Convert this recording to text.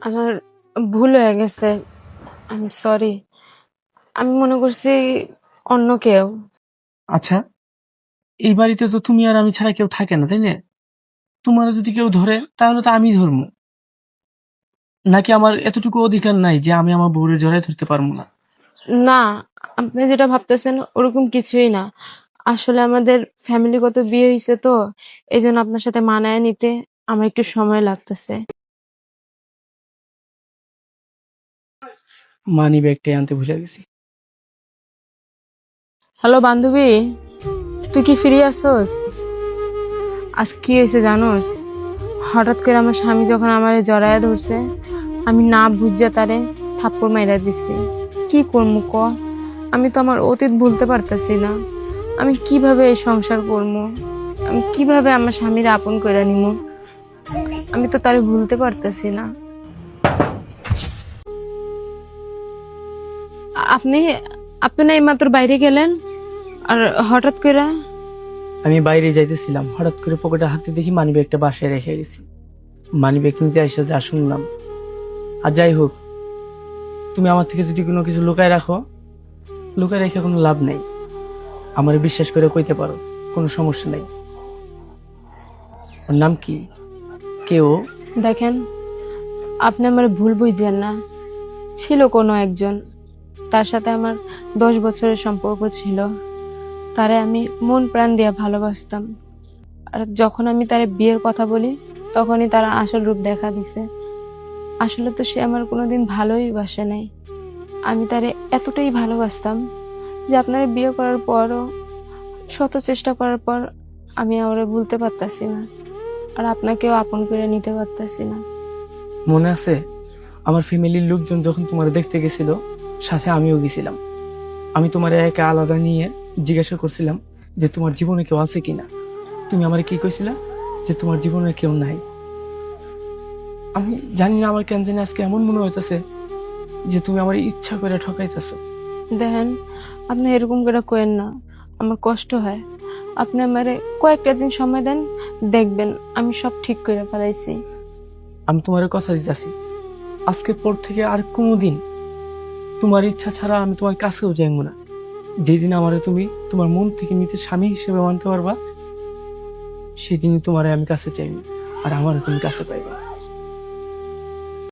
আমার ভুল হয়ে গেছে। I am sorry. আমি মনে করছি অন্য কেউ। আচ্ছা, এই বাড়িতে তো তুমি আর আমি ছাড়া কেউ থাকে না, তাই না? তোমার যদি কেউ ধরে তাহলে তো আমি ধরবো, নাকি আমার এতটুকু অধিকার নাই যে আমি আমার বউরের জড়াই ধরতে পারবো না? না, আপনি যেটা ভাবতেছেন ওরকম কিছুই না। আসলে আমাদের ফ্যামিলিগত বিয়ে হয়েছে তো, এই জন্য আপনার সাথে মানায় নিতে আমার একটু সময় লাগতেছে। মানি ব্যাগটাই আনতে ভুলে গেছি। হ্যালো বান্ধবী, তুই কি ফ্রি আছোস? আজ কি হয়েছে জানোস? হঠাৎ করে আমার স্বামী যখন আমারে জড়ায় ধরছে, আমি না বুঝে তারে থাপ্পড় মাইরা দিছি। কি করবো ক? আমি তো আমার অতীত ভুলতে পারতেছি না। আমি কিভাবে এই সংসার করবো? আমি কিভাবে আমার স্বামীর আপন করে নিমু? আমি তো তারে ভুলতে পারতেছি না। আপনি আপনি না এইমাত্র বাইরে গেলেন, আর হঠাৎ করে? আমি বাইরে যাইতেছিলাম, হঠাৎ করে পকেটে হাতে দেখি মানি ব্যাগটা বাসায় রেখে গেছি। মানি ব্যাগ নিতে এসে যা শুনলাম। আর যাই হোক, তুমি আমার থেকে যদি কোনো কিছু লুকায় রাখো, লুকায় রেখে কোনো লাভ নেই। আমার বিশ্বাস করে কইতে পারো, কোনো সমস্যা নেই। ওর নাম কি? কেউ? দেখেন, আপনি আমার ভুল বুঝছেন না। ছিল কোনো একজন, তার সাথে আমার 10 বছরের সম্পর্ক ছিল। তারে আমি মন প্রাণ দিয়া ভালোবাসতাম। আর যখন আমি তারে বিয়ের কথা বলি, তখনই তারা আসল রূপ দেখা দিছে। আসলে তো সে আমার কোনোদিন ভালোই বাসে নাই। আমি তারে এতটাই ভালোবাসতাম যে আপনার বিয়ে করার পরও, শত চেষ্টা করার পর, আমি ওরে ভুলতে পারতাছি না। আর আপনাকেও আপন করে নিতে পারতাছি না। মনে আছে আমার ফ্যামিলির লোকজন যখন তোমার দেখতে গেছিল, সাথে আমিও গেছিলাম। আমি তোমার একা আলাদা নিয়ে জিজ্ঞাসা করছিলাম যে তোমার জীবনে কেউ আছে কিনা। তুমি আমার কি কইছিলা? যে তোমার জীবনে কেউ নাই। আমি জানি না আমার কেন জানি আজকে এমন মনে হইতেছে যে তুমি আমার ইচ্ছা করে ঠকাইতেছো। দেখেন, আপনি এরকম করে কইেন না, আমার কষ্ট হয়। আপনি আমারে কয়েকটা দিন সময় দেন, দেখবেন আমি সব ঠিক করে ফেলাইছি। আমি তোমার কথা দিতেছি, আজকের পর থেকে আর কোনোদিন তোমার ইচ্ছা ছাড়া আমি তোমার কাছেও যাইব না। যেদিন আমারে তুমি তোমার মন থেকে নিজের স্বামী হিসেবে মানতে পারবা, সেদিনই তোমারে আমি কাছে চাইব, আর আমারও তুমি কাছে পাইবা।